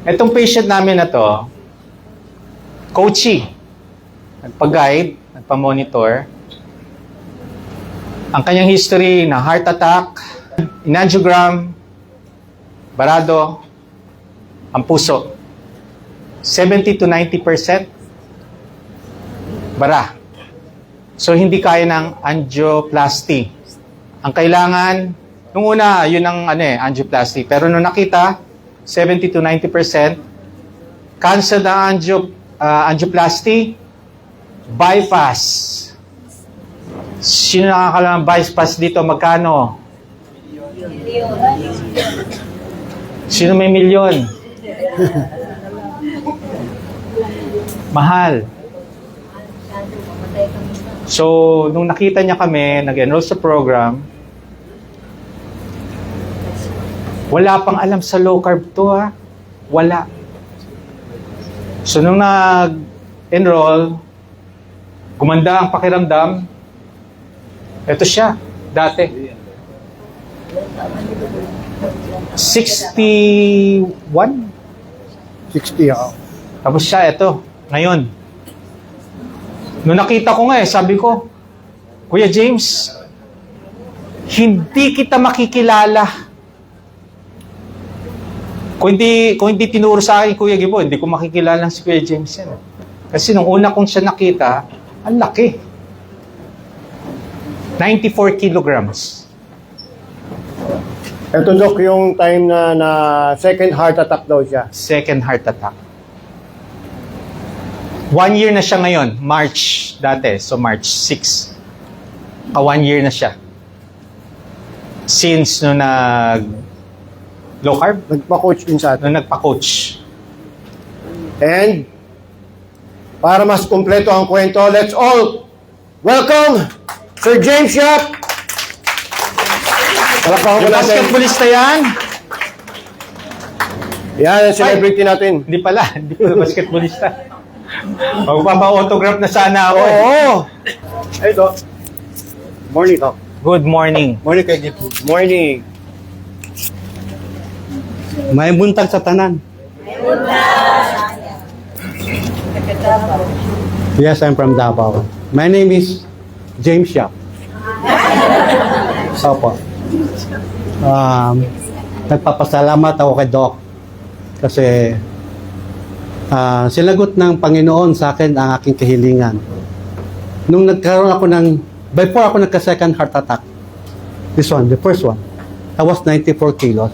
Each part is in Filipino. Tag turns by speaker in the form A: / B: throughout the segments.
A: Itong patient namin na to, coachy. Nagpa-guide, nagpa-monitor. Ang kanyang history na heart attack, angiogram, barado, ang puso. 70 to 90% bara. So, hindi kaya ng angioplasty. Ang kailangan, nung una, yun ang angioplasty. Pero nung nakita, 70 to 90%, cancel na angioplasty, bypass. Sino nakakalang bypass dito? Magkano? Sino may milyon? Mahal. So, nung nakita niya kami, nag-enroll sa program, wala pang alam sa low carb to ha. Wala. So, nung nag-enroll, gumanda ang pakiramdam, ito siya, dati. 61?
B: 60 ako.
A: Tapos siya, ito, ngayon. Nung nakita ko nga sabi ko, Kuya James, hindi kita makikilala. Kung hindi tinuro sa akin, Kuya Gibo, hindi ko makikilala si Kuya James yan. Kasi nung una kong siya nakita, ang laki. 94 kilograms.
B: Ito, Doc, yung time na second heart attack daw siya.
A: Second heart attack. 1 year na siya ngayon. March dati. So, March 6. 1 year na siya. Since no low carb?
B: Nagpa-coach din sa atin.
A: Nung nagpa-coach.
B: And, para mas kumpleto ang kwento, let's all welcome Sir James Yap! Palakpakan ko
A: Yung
B: natin.
A: basketballista yan?
B: Yan ang celebrity natin.
A: Hindi pala. Hindi pala basketballista. Magpapa-autograph na sana ako.
B: Oo! Ito. Morning, Doc.
A: Good morning.
B: Morning kay Gipo. Morning.
C: May buntag sa tanan. Yes, I'm from Davao. My name is James Yap. Opo. Nagpapasalamat ako kay Doc kasi sinagot ng Panginoon sa akin ang aking kahilingan. Nung nagkaroon ako before ako nagka-second heart attack, the first one, I was 94 kilos.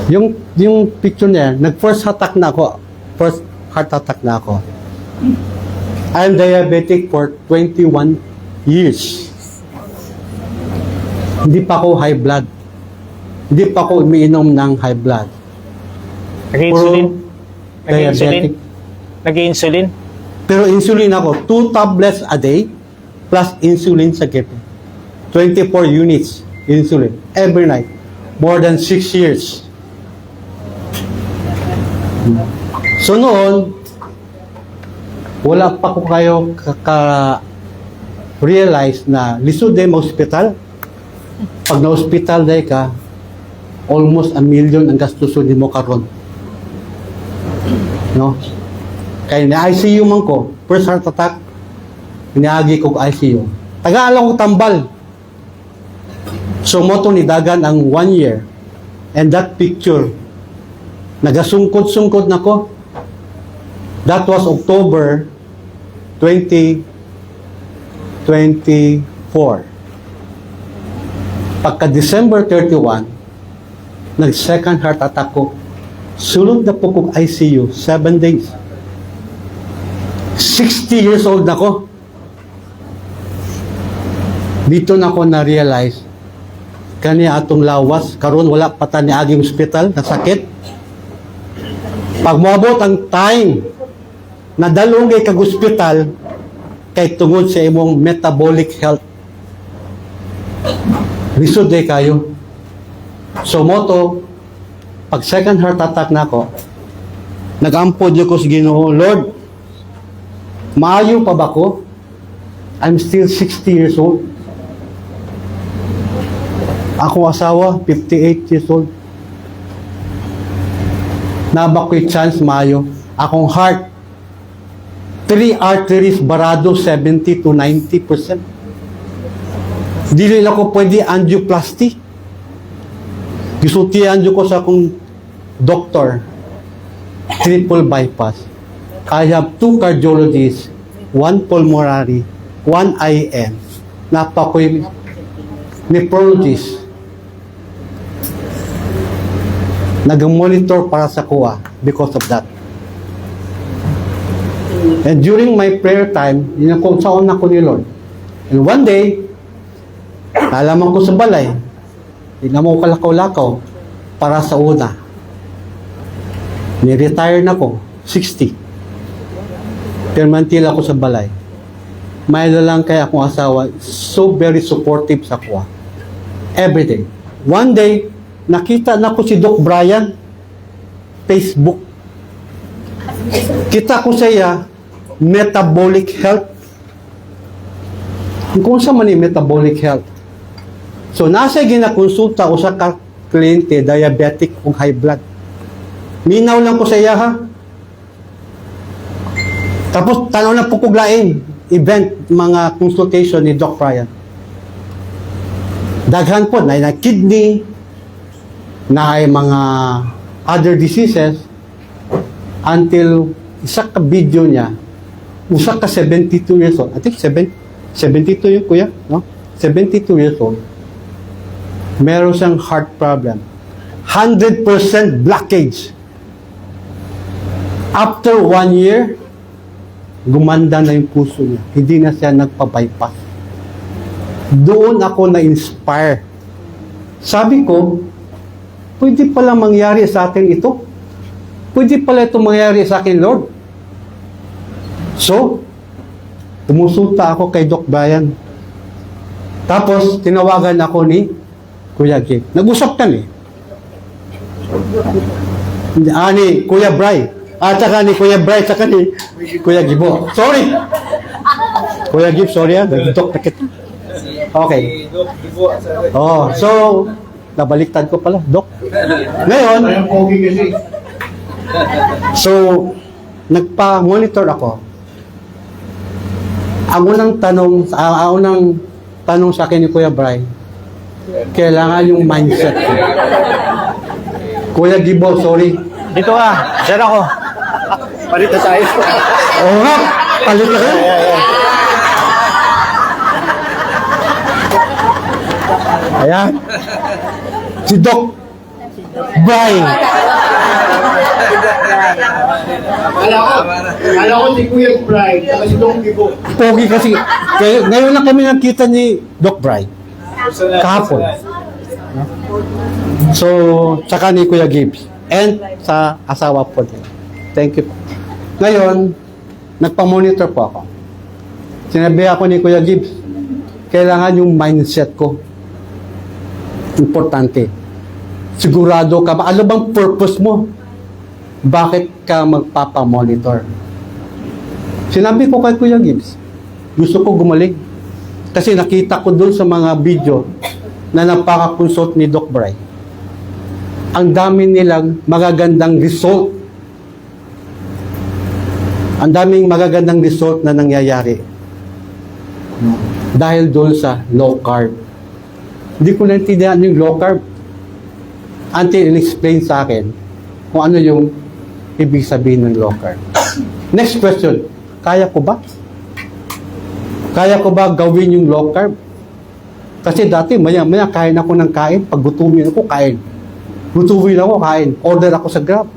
C: Yung picture niya, first heart attack na ako. I'm diabetic for 21 years. Hindi pa ako high blood. Hindi pa ako umiinom ng high blood.
A: Nag-insulin?
C: Diabetic.
A: Nag-insulin?
C: Pero insulin ako, 2 tablets a day plus insulin sa gabi. 24 units insulin every night. More than 6 years. So noon, wala pa ko kayo realize na lisod din hospital. Pag na-hospital day ka, almost 1 million ang gastusin mo karon. No? Kaya na-ICU man ko, first heart attack, iniagi ko ICU. Taga-alang ko tambal. So mo to ni dagan ang 1 year. And that picture, nagasungkot-sungkot na ko. That was October 2024. Pagka December 31, nag-second heart attack ko. Sulod na po kong ICU, 7 days. 60 years old na ko. Dito na ko na-realize, kanya atong lawas, karon wala pa ta ni aging hospital, nasakit. Pag moabot ang time, na dalungay kag hospital, kay tungod sa imong metabolic health. Lisod day kayo. So moto, pag second heart attack na ako, nag-ampod ko sa Ginoo, Lord, maayo pa ba ko? I'm still 60 years old. Ako asawa, 58 years old. Nabakoy chance Mayo. Akong heart, 3 arteries barado, 70 to 90%. Dili na ko pwede angioplasty. Gisultihan ko sa akong doktor, triple bypass. I have 2 cardiologists, 1 pulmonary, 1 IM. Napakoy nephrologist. Nag-monitor para sa kuha because of that. And during my prayer time, yun ako ni Lord. And one day, nalaman ko sa balay, hindi na mo kalakaw-lakaw para sa una. Ni-retire na ko, 60. Permantil ako sa balay. May lang kaya akong asawa, so very supportive sa kuha. Every day. One day, nakita na ko si Doc Brian, Facebook. Kita ko siya, metabolic health. Kung sa man metabolic health. So, nasa ginakonsulta o sa kliyente, diabetic o high blood. Minaw lang ko sa iya, ha? Tapos, tanaw na pukuglain, event, mga consultation ni Doc Brian. Daghan po, na kidney, na ay mga other diseases, until isa ka video niya, usa ka 72 years old. I think 72 yun, kuya, no? 72 years old. Meron siyang heart problem. 100% blockage. After 1 year, gumanda na yung puso niya. Hindi na siya nagpa-bypass. Doon ako na-inspire. Sabi ko, pwede pala mangyari sa akin ito. Pwede pala ito mangyari sa akin, Lord. So, tumusulta ako kay Doc Brian. Tapos, tinawagan ako ni Kuya Gib. Nag-usap kami. Ni Kuya Bry. At saka ni Kuya Bry, saka ni Kuya Gibo. Sorry! Kuya Gib, sorry ha. Nag-doc na kita. Okay. Oh, so, nabaliktad ko pala, Doc. Ngayon, so, nagpa-monitor ako. Ang unang tanong sa akin ni Kuya Bry, kailangan yung mindset ko. Kuya Gibo, sorry.
A: Dito ka, share ako.
B: Palit na tayo.
C: Oo nga, palit na ka. Ayan. Si Doc Bry.
B: Kala ko si Kuya Brian, kasi Doc Gibo.
C: Pogi kasi. Kaya, ngayon lang kami nakita ni Doc Bry. Kahapon. So, tsaka ni Kuya Gibbs. And sa asawa po niya. Thank you. Ngayon, nagpa-monitor po ako. Sinabi ako ni Kuya Gibbs, kailangan yung mindset ko. Importante. Sigurado ka ba? Ano bang purpose mo? Bakit ka magpapamonitor? Sinabi ko kay Kuya Gibbs, gusto ko gumaling. Kasi nakita ko doon sa mga video na napaka-consult ni Doc Bry. Ang dami nilang magagandang result. Ang daming magagandang result na nangyayari. Dahil doon sa low carb. Hindi ko naintindihan yung low carb. Until in-explain sa akin kung ano yung ibig sabihin ng low carb. Next question. Kaya ko ba? Kaya ko ba gawin yung low carb? Kasi dati, maya kain ako ng kain. Pag gutumin ako, kain. Gutumin ako, kain. Order ako sa Grab.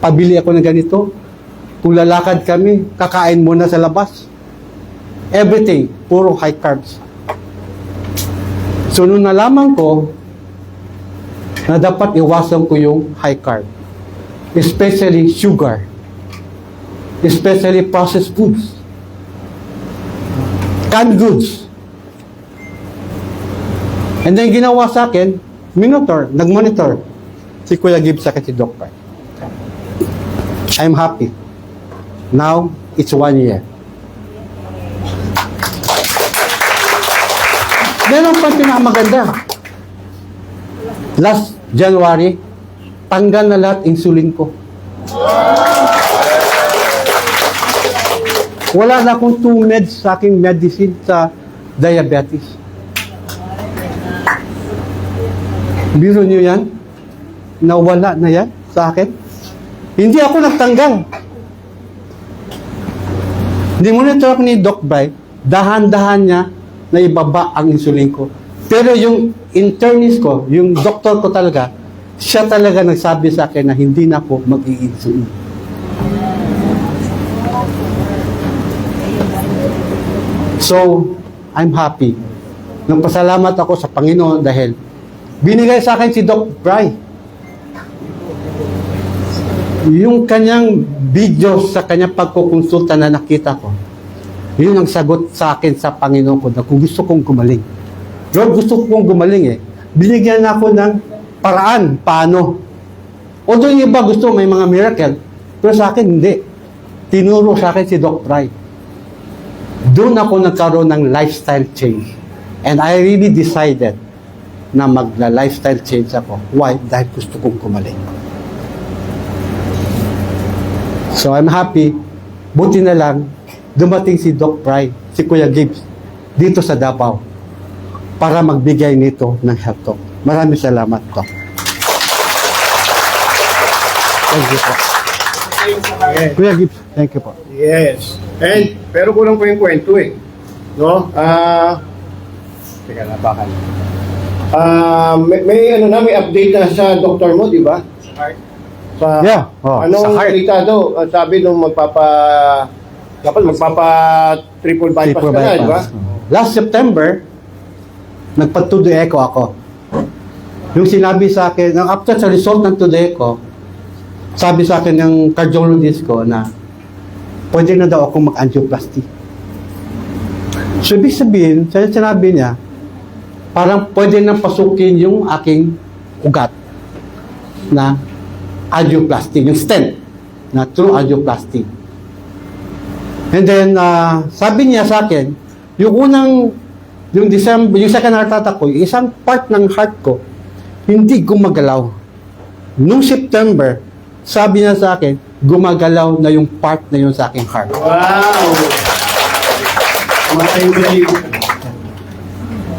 C: Pabili ako ng ganito. Kung lalakad kami, kakain muna sa labas. Everything, puro high carbs. So, nung nalaman ko na dapat iwasan ko yung high carb, especially sugar, especially processed foods, canned goods. And then ginawa sa akin, nag-monitor si Kuya Gibbs sa si Doc Bry. I'm happy. Now, it's 1 year. Meron pa pinakamaganda. Last January, tanggal na lahat insulin ko. Wala na akong 2 meds sa aking medicine sa diabetes. Biro nyo yan? Nawala na yan sa akin? Hindi ako nagtanggal. Dimonitor ako ni Doc Bry, dahan-dahan niya na ibaba ang insulin ko. Pero yung internist ko, yung doktor ko talaga, siya talaga nagsabi sa akin na hindi na ako mag-i-insulin. So, I'm happy. Nagpasalamat ako sa Panginoon dahil binigay sa akin si Doc Bry. Yung kanyang video sa kanyang pagkukonsulta na nakita ko, yun ang sagot sa akin sa Panginoon ko na kung gusto kong gumaling. Lord, gusto kong gumaling eh. Binigyan ako ng paraan, paano. Although yung iba gusto may mga miracle, pero sa akin hindi. Tinuro sa akin si Doc Bry. Doon ako nagkaroon ng lifestyle change. And I really decided na magla-lifestyle change ako. Why? Dahil gusto kong gumaling. So I'm happy. Buti na lang, dumating si Doc Bry, si Kuya Gibbs, dito sa Davao para magbigay nito ng health talk. Maraming salamat po. Thank you po.
B: Yes.
C: Kuya Gibbs, thank you po.
B: Yes. And, pero kulang pa yung kwento eh. No? Teka na, bakal. May update na sa doktor mo, di ba? Sa
C: Yeah. Oh,
B: anong
C: sa heart.
B: salita daw? Sabi nung dapat triple bypass
C: Triple
B: ka na, di ba?
C: bypass. Last September, nagpag-to-do echo ako. Yung sinabi sa akin, after sa result ng to-do echo, sabi sa akin ng cardiologist ko na pwede na daw ako mag-angioplasty. So, ibig sabihin, sinabi niya, parang pwede na pasukin yung aking ugat na angioplasty, yung stent na true angioplasty. And then, sabi niya sa akin, yung December, yung second heart attack ko, yung isang part ng heart ko, hindi gumagalaw. Noong September, sabi niya sa akin, gumagalaw na yung part na yun sa aking heart.
B: Wow!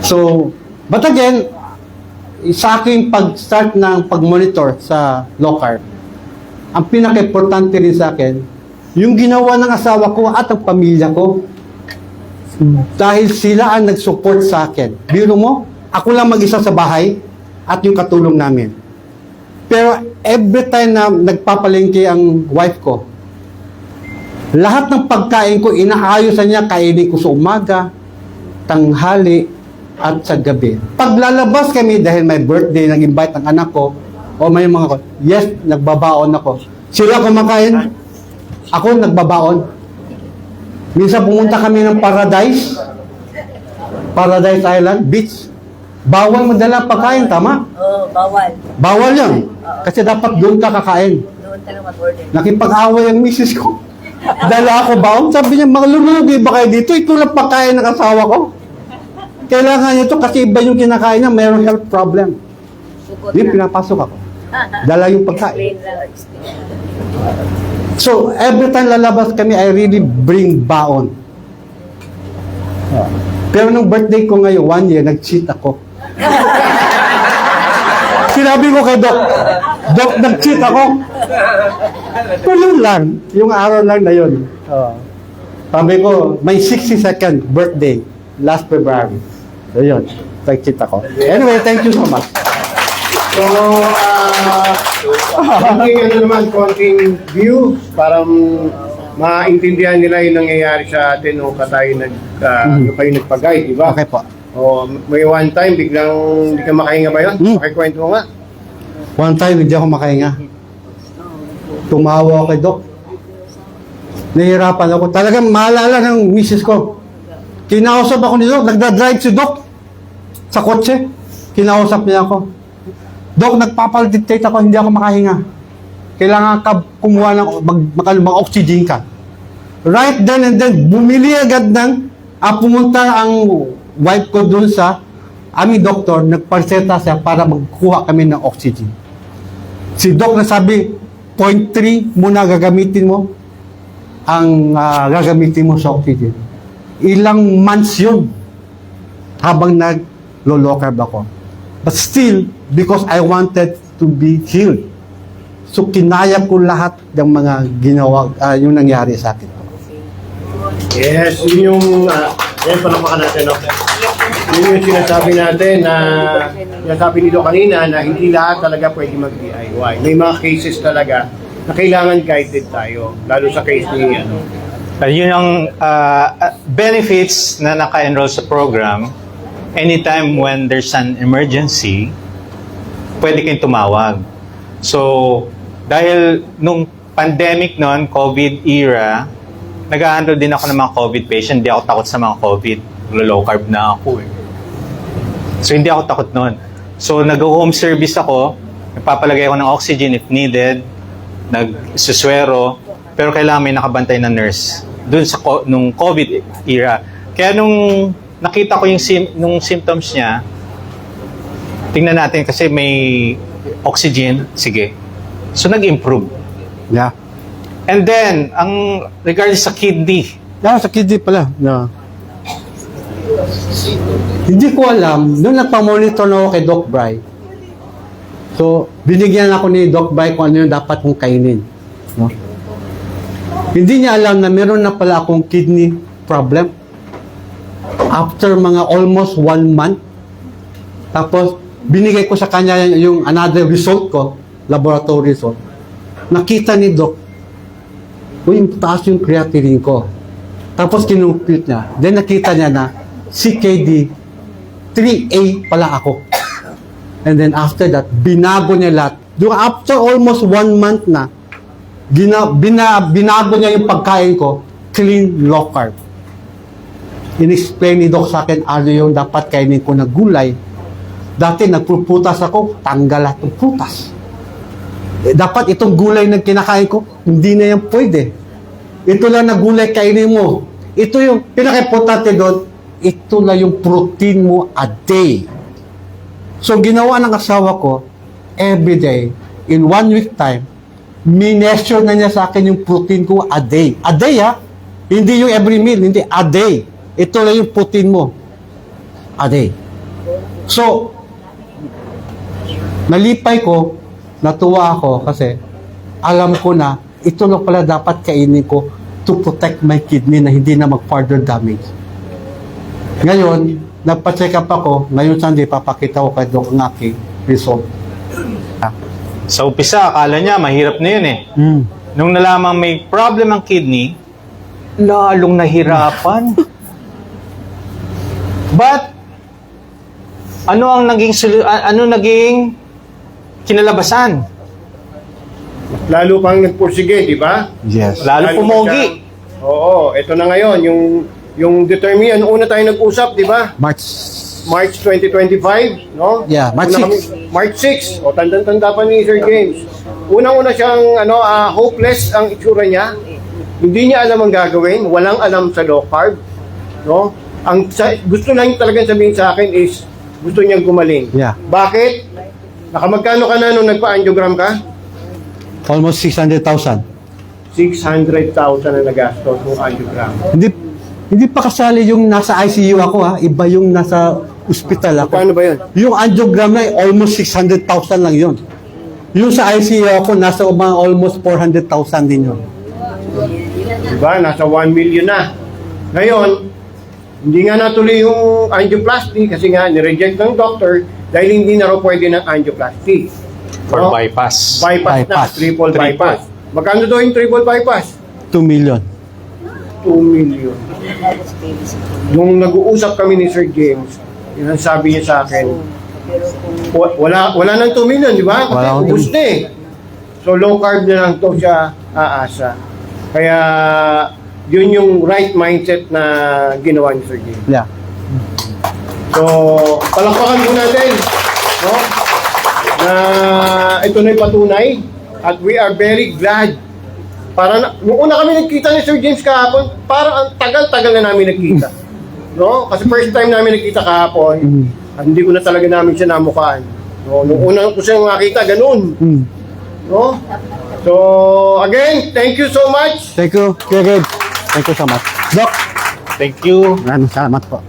C: So, but again, sa aking pag-start ng pag-monitor sa low carb, ang pinaka-importante rin sa akin, yung ginawa ng asawa ko at ang pamilya ko. Dahil sila ang nag-support sa akin. Biro mo, ako lang mag-isa sa bahay at yung katulong namin. Pero every time na nagpapalengke ang wife ko, lahat ng pagkain ko, inaayosan niya, kainin ko sa umaga, tanghali, at sa gabi. Paglalabas kami, dahil may birthday, nag-invite ang anak ko, o may mga ko, yes, nagbabaon ako. Sila kumakain, ako nagbabaon. Minsan pumunta kami ng Paradise Island, beach. Bawal madala pagkain, tama?
D: Oo, bawal.
C: Bawal yun. Kasi dapat doon ka kakain.
D: Doon ka lang mag-order.
C: Nakipag-away ang misis ko. Dala ako baon. Sabi niya, mga lulugi ba kayo dito? Ito lang pagkain ng asawa ko. Kailangan niyo ito kasi iba yung kinakain niya, mayroong health problem.
D: Sukot
C: Di,
D: na.
C: pinapasok ako. Dala yung pagkain.
D: Explain lang, explain.
C: So, every time lalabas kami, I really bring baon. Pero nung birthday ko ngayon, 1 year, nag-cheat ako. Sinabi ko kay Doc, nag-cheat ako. Tulong lang. Yung araw lang na yun. Sabi ko, may 62nd birthday, last February. So yun, nag-cheat ako. Anyway, thank you so much.
B: So, konting view para maintindihan nila yung nangyayari sa atin o tayo nagpag-guide, di ba?
C: Okay po.
B: O may one time, biglang hindi ka makahinga ba yun? Pakikwento mo nga.
C: One time, hindi ako makahinga. Tumawa ako kay Doc. Nahihirapan ako. Talagang maalala ng misis ko. Kinausap ako ni Doc. Nagdadrive si Doc sa kotse. Kinausap niya ako. Doc, nagpapal-dictate ako, hindi ako makahinga. Kailangan ka kumuha ng mag-oxygen ka. Right then and then, bumili agad pumunta ang wife ko dun sa aming doktor, nagparseta siya para magkuha kami ng oxygen. Si Doc na sabi, 0.3 muna gagamitin mo ang gagamitin mo sa oxygen. Ilang months yun habang nag-low carb ako. But still, because I wanted to be healed. So, kinaya ko lahat ng mga ginawa, yung nangyari sa akin.
B: Yes, yun yung, yan palampakan natin, no? Yun yung sinasabi natin na, sinasabi nito kanina na hindi lahat talaga pwede mag-DIY. May mga cases talaga na kailangan guided tayo, lalo sa case ni,
A: Yun ang benefits na naka-enroll sa program. Anytime when there's an emergency, pwede kayong tumawag. So, dahil nung pandemic noon, COVID era, nag-handle din ako ng mga COVID patient. Hindi ako takot sa mga COVID. Low carb na ako eh. So, hindi ako takot noon. So, nag-home service ako. Nagpapalagay ako ng oxygen if needed. Nag-suswero. Pero kailangan may nakabantay na nurse. Doon sa nung COVID era. Kaya nung nakita ko yung nung symptoms niya, tingnan natin kasi may oxygen. Sige. So, nag-improve.
C: Yeah.
A: And then, ang regarding sa kidney,
C: Sa kidney pala. Yeah. Hindi ko alam, nung nagpa-monitor na ako kay Doc Bry, so, binigyan ako ni Doc Bry kung ano yung dapat kong kainin. No? Hindi niya alam na meron na pala akong kidney problem. After mga almost 1 month, tapos, binigay ko sa kanya yung another result ko, laboratory result. Nakita ni Doc, taas yung creatinine ko. Tapos kinumpute niya. Then nakita niya na CKD 3A pala ako. And then after that, binago niya lahat. After almost 1 month na, binago niya yung pagkain ko, clean, low carb. In-explain ni Doc sa akin, ano yung dapat kainin ko na gulay. Dati nagpuputas ako, tanggal lahat ng prutas. Dapat itong gulay na kinakain ko, hindi na yan pwede. Ito lang na gulay kainin mo. Ito yung pinaka-importante doon, ito lang yung protein mo a day. So, ginawa ng asawa ko, every day, in 1 week time, mineasure na niya sa akin yung protein ko a day. A day, ha? Hindi yung every meal, hindi, a day. Ito lang yung protein mo a day. So, nalipay ko, natuwa ako kasi alam ko na ito lang pala dapat kainin ko to protect my kidney na hindi na mag-further damage. Ngayon, nagpa-check up ako. Ngayon Sunday, papakita ko kay Doc ang aking result.
A: sa umpisa, akala niya mahirap na yun eh. Nung nalamang may problem ang kidney, lalong nahirapan. But, ano naging kinalabasan?
B: Lalo pang nagpursige, di ba?
C: Yes.
A: Lalo pumogi.
B: Oo, ito na ngayon, yung determine, una tayo nag-usap, di ba? March 2025, no?
C: Yeah, March 6.
B: March 6. O, tanda-tanda pa ni Sir James. Unang-una siyang, hopeless ang itsura niya. Hindi niya alam ang gagawin. Walang alam sa low carb. No? Gusto lang talagang sabihin sa akin is, gusto niyang gumaling.
C: Yeah.
B: Bakit? Nakamagkano ka na nung nagpa-angiogram ka?
C: Almost 600,000.
B: 600,000 na nagastos ng angiogram.
C: Hindi pa kasali yung nasa ICU ako, ha. Iba yung nasa ospital ako.
B: Paano ba yun?
C: Yung angiogram na almost 600,000 lang yun. Yung sa ICU ako, nasa mga almost 400,000 din yun.
B: Diba? Nasa 1 million na. Ngayon, hindi nga natuloy yung angioplasty kasi nga nireject ng doctor dahil hindi na raw pwede ng angioplasty.
A: For bypass.
B: Bypass na, triple bypass. Magkano daw yung triple bypass?
C: 2 million.
B: 2 million. Nung nag-uusap kami ni Sir James, yun ang sabi niya sa akin, wala nang 2 million, di ba?
C: Wala
B: Kasi ubus na eh. So low carb na lang to siya aasa. Kaya yun yung right mindset na ginawa ni Sir James.
C: Yeah.
B: So, palakpakan po natin, no? Na ito na yung patunay at we are very glad. Nung una kami nagkita ni Sir James kahapon, parang ang tagal-tagal na namin nagkita. No? Kasi first time namin nagkita kahapon, at hindi ko na talaga namin siya namukhaan. No? Nung una ko siya makita, ganun. No? So, again, thank you so much.
C: Thank you, Kuya Gabe. Thank you so much. Doc,
A: Thank you.
C: maraming salamat po.